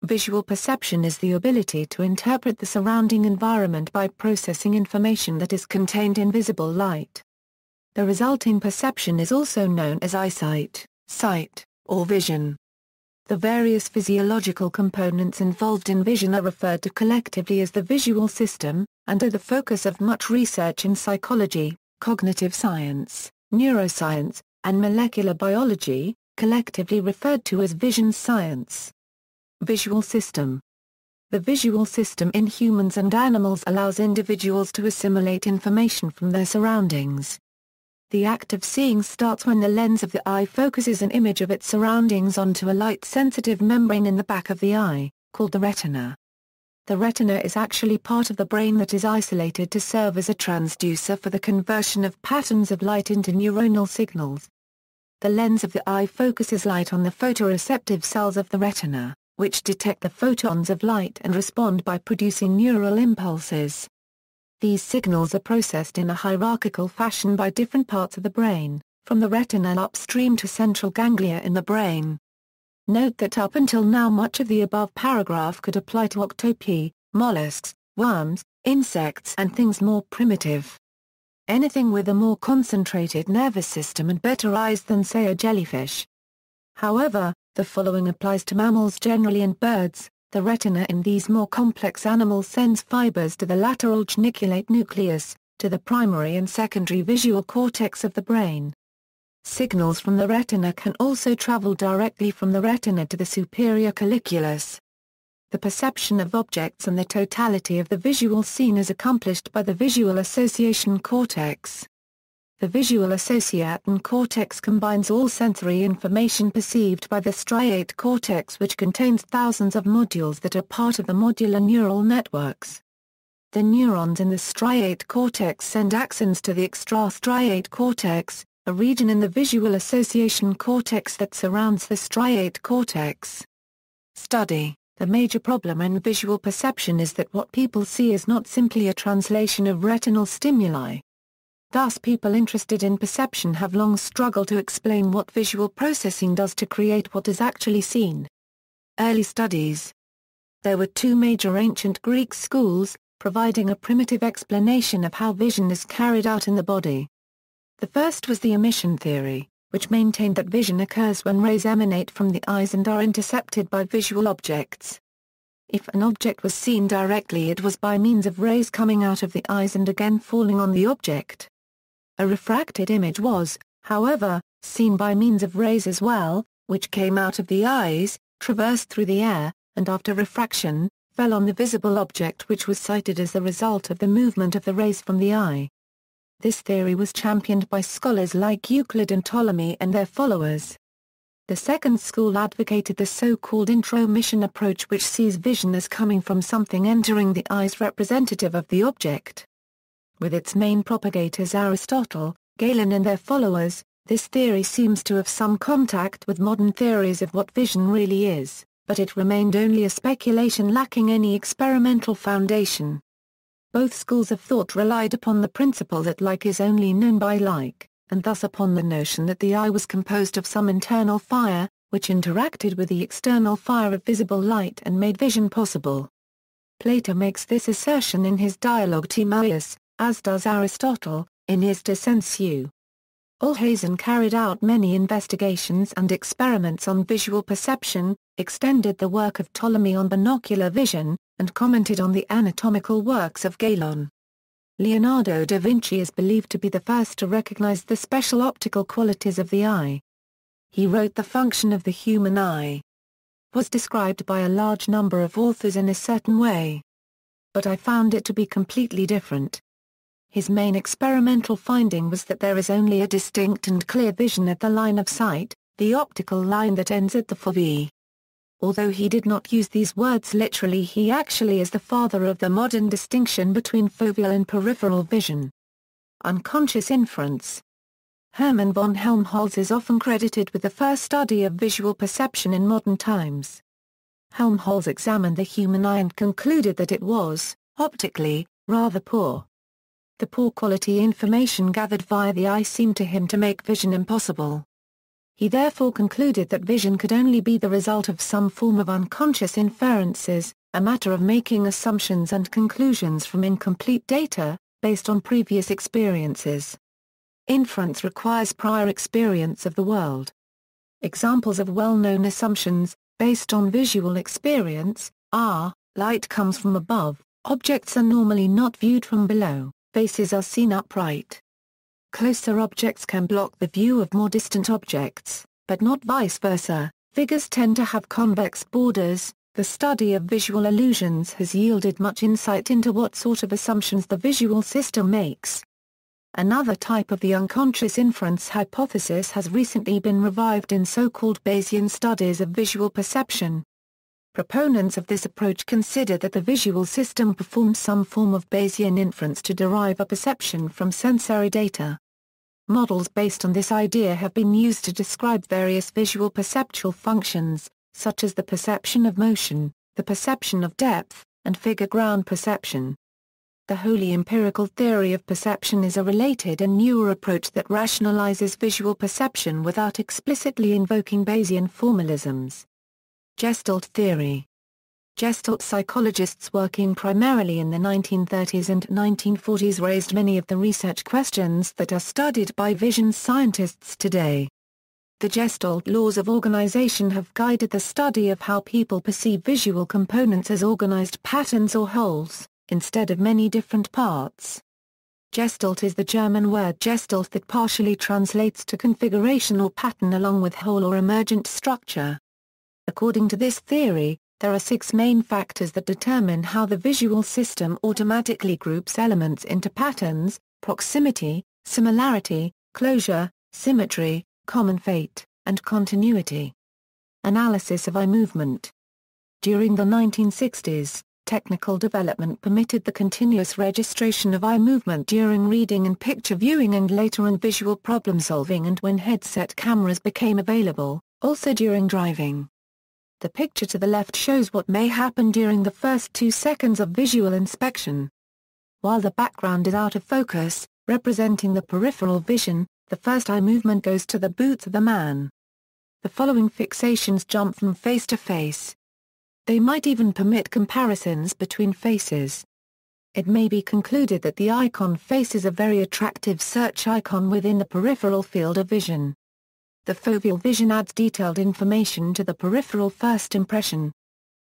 Visual perception is the ability to interpret the surrounding environment by processing information that is contained in visible light. The resulting perception is also known as eyesight, sight, or vision. The various physiological components involved in vision are referred to collectively as the visual system, and are the focus of much research in psychology, cognitive science, neuroscience, and molecular biology, collectively referred to as vision science. Visual system. The visual system in humans and animals allows individuals to assimilate information from their surroundings. The act of seeing starts when the lens of the eye focuses an image of its surroundings onto a light-sensitive membrane in the back of the eye, called the retina. The retina is actually part of the brain that is isolated to serve as a transducer for the conversion of patterns of light into neuronal signals. The lens of the eye focuses light on the photoreceptive cells of the retina, which detect the photons of light and respond by producing neural impulses. These signals are processed in a hierarchical fashion by different parts of the brain, from the retina upstream to central ganglia in the brain. Note that up until now much of the above paragraph could apply to octopi, mollusks, worms, insects and things more primitive. Anything with a more concentrated nervous system and better eyes than say a jellyfish. However, the following applies to mammals generally and birds. The retina in these more complex animals sends fibers to the lateral geniculate nucleus, to the primary and secondary visual cortex of the brain. Signals from the retina can also travel directly from the retina to the superior colliculus. The perception of objects and the totality of the visual scene is accomplished by the visual association cortex. The visual association cortex combines all sensory information perceived by the striate cortex, which contains thousands of modules that are part of the modular neural networks. The neurons in the striate cortex send axons to the extrastriate cortex, a region in the visual association cortex that surrounds the striate cortex. Study. The major problem in visual perception is that what people see is not simply a translation of retinal stimuli. Thus people interested in perception have long struggled to explain what visual processing does to create what is actually seen. Early studies. There were two major ancient Greek schools, providing a primitive explanation of how vision is carried out in the body. The first was the emission theory, which maintained that vision occurs when rays emanate from the eyes and are intercepted by visual objects. If an object was seen directly, it was by means of rays coming out of the eyes and again falling on the object. A refracted image was, however, seen by means of rays as well, which came out of the eyes, traversed through the air, and after refraction, fell on the visible object, which was sighted as the result of the movement of the rays from the eye. This theory was championed by scholars like Euclid and Ptolemy and their followers. The second school advocated the so-called intromission approach, which sees vision as coming from something entering the eyes representative of the object. With its main propagators Aristotle, Galen and their followers, this theory seems to have some contact with modern theories of what vision really is, but it remained only a speculation lacking any experimental foundation. Both schools of thought relied upon the principle that like is only known by like, and thus upon the notion that the eye was composed of some internal fire, which interacted with the external fire of visible light and made vision possible. Plato makes this assertion in his dialogue Timaeus, as does Aristotle, in his De Sensu. Alhazen carried out many investigations and experiments on visual perception, extended the work of Ptolemy on binocular vision, and commented on the anatomical works of Galen. Leonardo da Vinci is believed to be the first to recognize the special optical qualities of the eye. He wrote The Function of the Human Eye. Was described by a large number of authors in a certain way. But I found it to be completely different. His main experimental finding was that there is only a distinct and clear vision at the line of sight, the optical line that ends at the fovea. Although he did not use these words literally, he actually is the father of the modern distinction between foveal and peripheral vision. Unconscious inference. Hermann von Helmholtz is often credited with the first study of visual perception in modern times. Helmholtz examined the human eye and concluded that it was, optically, rather poor. The poor quality information gathered via the eye seemed to him to make vision impossible. He therefore concluded that vision could only be the result of some form of unconscious inferences, a matter of making assumptions and conclusions from incomplete data, based on previous experiences. Inference requires prior experience of the world. Examples of well-known assumptions, based on visual experience, are: light comes from above, objects are normally not viewed from below, faces are seen upright. Closer objects can block the view of more distant objects, but not vice versa. Figures tend to have convex borders. The study of visual illusions has yielded much insight into what sort of assumptions the visual system makes. Another type of the unconscious inference hypothesis has recently been revived in so-called Bayesian studies of visual perception. Proponents of this approach consider that the visual system performs some form of Bayesian inference to derive a perception from sensory data. Models based on this idea have been used to describe various visual perceptual functions, such as the perception of motion, the perception of depth, and figure ground perception. The wholly empirical theory of perception is a related and newer approach that rationalizes visual perception without explicitly invoking Bayesian formalisms. Gestalt theory. Gestalt psychologists working primarily in the 1930s and 1940s raised many of the research questions that are studied by vision scientists today. The Gestalt laws of organization have guided the study of how people perceive visual components as organized patterns or wholes, instead of many different parts. Gestalt is the German word Gestalt that partially translates to configuration or pattern along with whole or emergent structure. According to this theory, there are 6 main factors that determine how the visual system automatically groups elements into patterns: proximity, similarity, closure, symmetry, common fate, and continuity. Analysis of eye movement. During the 1960s, technical development permitted the continuous registration of eye movement during reading and picture viewing and later in visual problem solving and when headset cameras became available, also during driving. The picture to the left shows what may happen during the first 2 seconds of visual inspection. While the background is out of focus, representing the peripheral vision, the first eye movement goes to the boots of the man. The following fixations jump from face to face. They might even permit comparisons between faces. It may be concluded that the icon face is a very attractive search icon within the peripheral field of vision. The foveal vision adds detailed information to the peripheral first impression.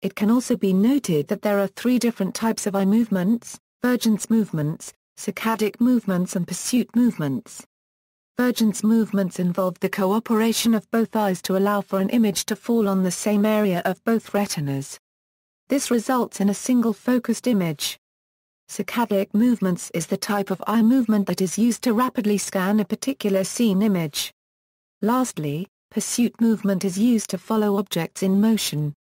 It can also be noted that there are 3 different types of eye movements: vergence movements, saccadic movements and pursuit movements. Vergence movements involve the cooperation of both eyes to allow for an image to fall on the same area of both retinas. This results in a single focused image. Saccadic movements is the type of eye movement that is used to rapidly scan a particular scene image. Lastly, pursuit movement is used to follow objects in motion.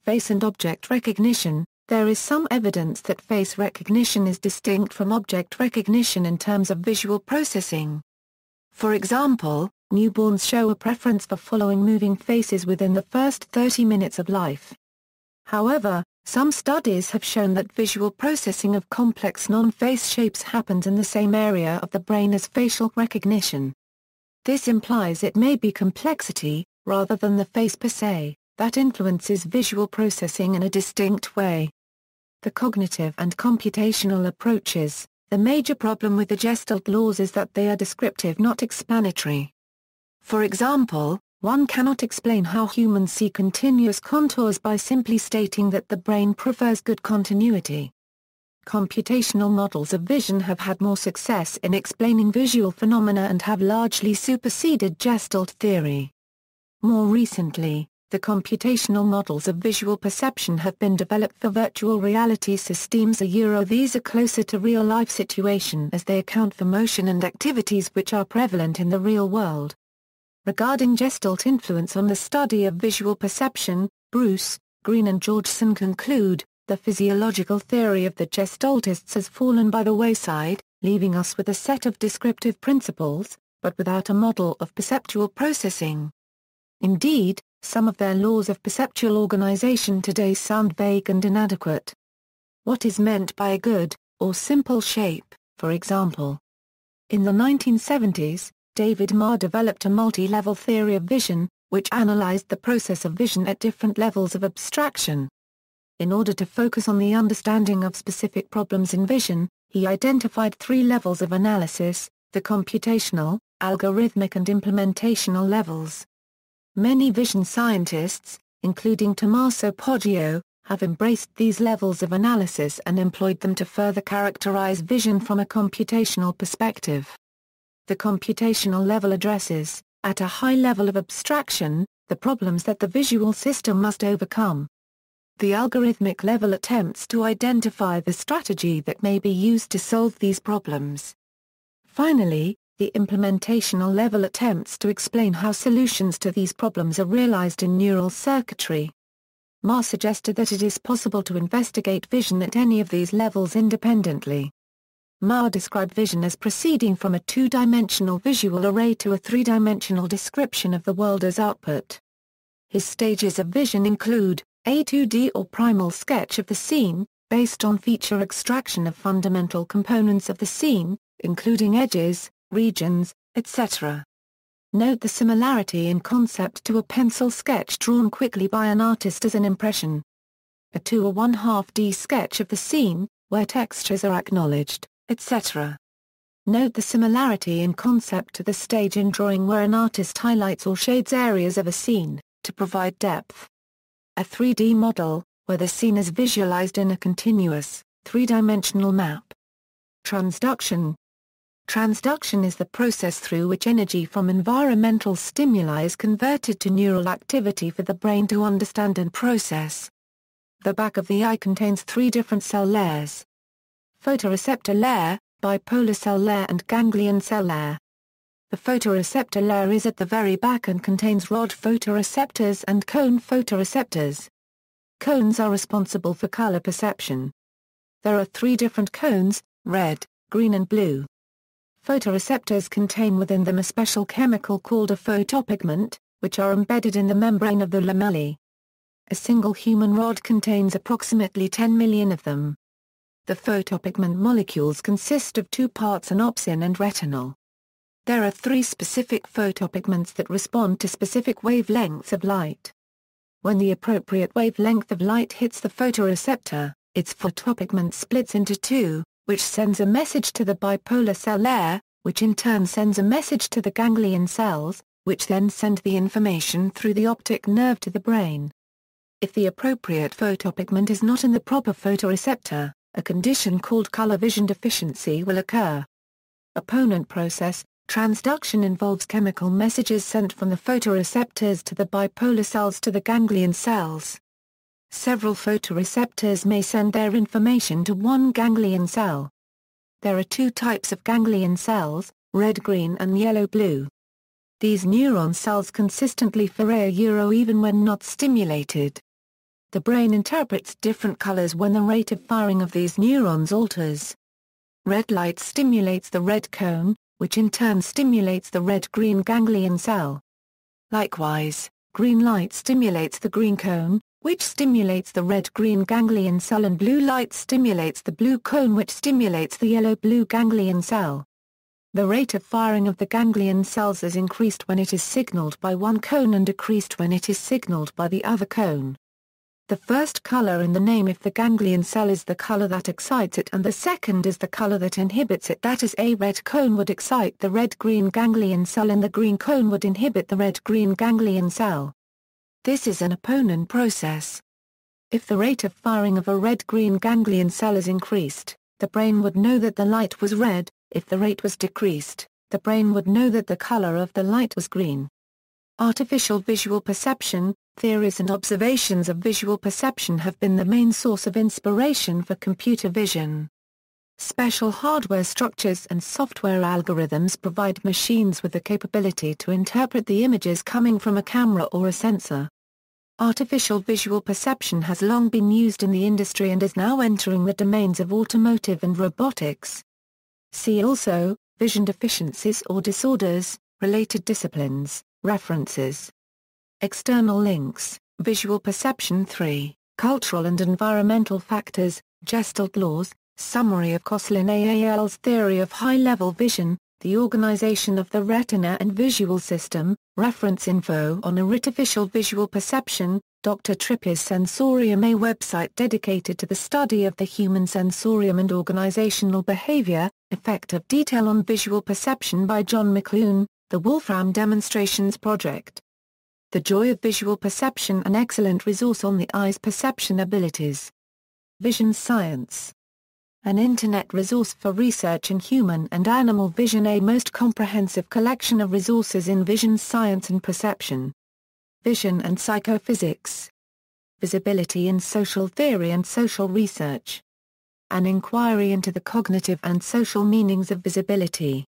Face and object recognition. There is some evidence that face recognition is distinct from object recognition in terms of visual processing. For example, newborns show a preference for following moving faces within the first 30 minutes of life. However, some studies have shown that visual processing of complex non-face shapes happens in the same area of the brain as facial recognition. This implies it may be complexity, rather than the face per se, that influences visual processing in a distinct way. The cognitive and computational approaches. The major problem with the Gestalt laws is that they are descriptive, not explanatory. For example, one cannot explain how humans see continuous contours by simply stating that the brain prefers good continuity. Computational models of vision have had more success in explaining visual phenomena and have largely superseded Gestalt theory. More recently, the computational models of visual perception have been developed for virtual reality systems. These are closer to real-life situation as they account for motion and activities which are prevalent in the real world. Regarding Gestalt influence on the study of visual perception, Bruce, Green and Georgeson conclude, the physiological theory of the Gestaltists has fallen by the wayside, leaving us with a set of descriptive principles, but without a model of perceptual processing. Indeed, some of their laws of perceptual organization today sound vague and inadequate. What is meant by a good, or simple shape, for example? In the 1970s, David Marr developed a multi-level theory of vision, which analyzed the process of vision at different levels of abstraction. In order to focus on the understanding of specific problems in vision, he identified 3 levels of analysis: the computational, algorithmic and implementational levels. Many vision scientists, including Tommaso Poggio, have embraced these levels of analysis and employed them to further characterize vision from a computational perspective. The computational level addresses, at a high level of abstraction, the problems that the visual system must overcome. The algorithmic level attempts to identify the strategy that may be used to solve these problems. Finally, the implementational level attempts to explain how solutions to these problems are realized in neural circuitry. Marr suggested that it is possible to investigate vision at any of these levels independently. Marr described vision as proceeding from a 2-dimensional visual array to a 3-dimensional description of the world as output. His stages of vision include a 2D or primal sketch of the scene, based on feature extraction of fundamental components of the scene, including edges, regions, etc. Note the similarity in concept to a pencil sketch drawn quickly by an artist as an impression. A 2 or 1/2D sketch of the scene, where textures are acknowledged, etc. Note the similarity in concept to the stage in drawing where an artist highlights or shades areas of a scene, to provide depth. A 3D model, where the scene is visualized in a continuous, 3-dimensional map. Transduction. Transduction is the process through which energy from environmental stimuli is converted to neural activity for the brain to understand and process. The back of the eye contains 3 different cell layers: photoreceptor layer, bipolar cell layer and ganglion cell layer. The photoreceptor layer is at the very back and contains rod photoreceptors and cone photoreceptors. Cones are responsible for color perception. There are 3 different cones: red, green and blue. Photoreceptors contain within them a special chemical called a photopigment, which are embedded in the membrane of the lamellae. A single human rod contains approximately 10 million of them. The photopigment molecules consist of 2 parts: an opsin and retinol. There are 3 specific photopigments that respond to specific wavelengths of light. When the appropriate wavelength of light hits the photoreceptor, its photopigment splits into 2, which sends a message to the bipolar cell layer, which in turn sends a message to the ganglion cells, which then send the information through the optic nerve to the brain. If the appropriate photopigment is not in the proper photoreceptor, a condition called color vision deficiency will occur. Opponent process. Transduction involves chemical messages sent from the photoreceptors to the bipolar cells to the ganglion cells. Several photoreceptors may send their information to one ganglion cell. There are 2 types of ganglion cells, red-green and yellow-blue. These neuron cells consistently fire even when not stimulated. The brain interprets different colors when the rate of firing of these neurons alters. Red light stimulates the red cone, which in turn stimulates the red-green ganglion cell. Likewise, green light stimulates the green cone, which stimulates the red-green ganglion cell, and blue light stimulates the blue cone, which stimulates the yellow-blue ganglion cell. The rate of firing of the ganglion cells is increased when it is signaled by one cone and decreased when it is signaled by the other cone. The first color in the name if the ganglion cell is the color that excites it, and the second is the color that inhibits it. That is, a red cone would excite the red-green ganglion cell and the green cone would inhibit the red-green ganglion cell. This is an opponent process. If the rate of firing of a red-green ganglion cell is increased, the brain would know that the light was red. If the rate was decreased, the brain would know that the color of the light was green. Artificial visual perception. Theories and observations of visual perception have been the main source of inspiration for computer vision. Special hardware structures and software algorithms provide machines with the capability to interpret the images coming from a camera or a sensor. Artificial visual perception has long been used in the industry and is now entering the domains of automotive and robotics. See also, vision deficiencies or disorders, related disciplines, references. External links, Visual Perception 3, Cultural and Environmental Factors, Gestalt Laws, Summary of Koslin et al.'s Theory of High-Level Vision, The Organization of the Retina and Visual System, reference info on artificial visual perception, Dr. Tripp's Sensorium, a website dedicated to the study of the human sensorium and organizational behavior, effect of detail on visual perception by John McLoone, the Wolfram Demonstrations Project. The Joy of Visual Perception, an excellent resource on the eye's perception abilities. Vision Science. An internet resource for research in human and animal vision, a most comprehensive collection of resources in vision science and perception. Vision and Psychophysics. Visibility in Social Theory and Social Research. An inquiry into the cognitive and social meanings of visibility.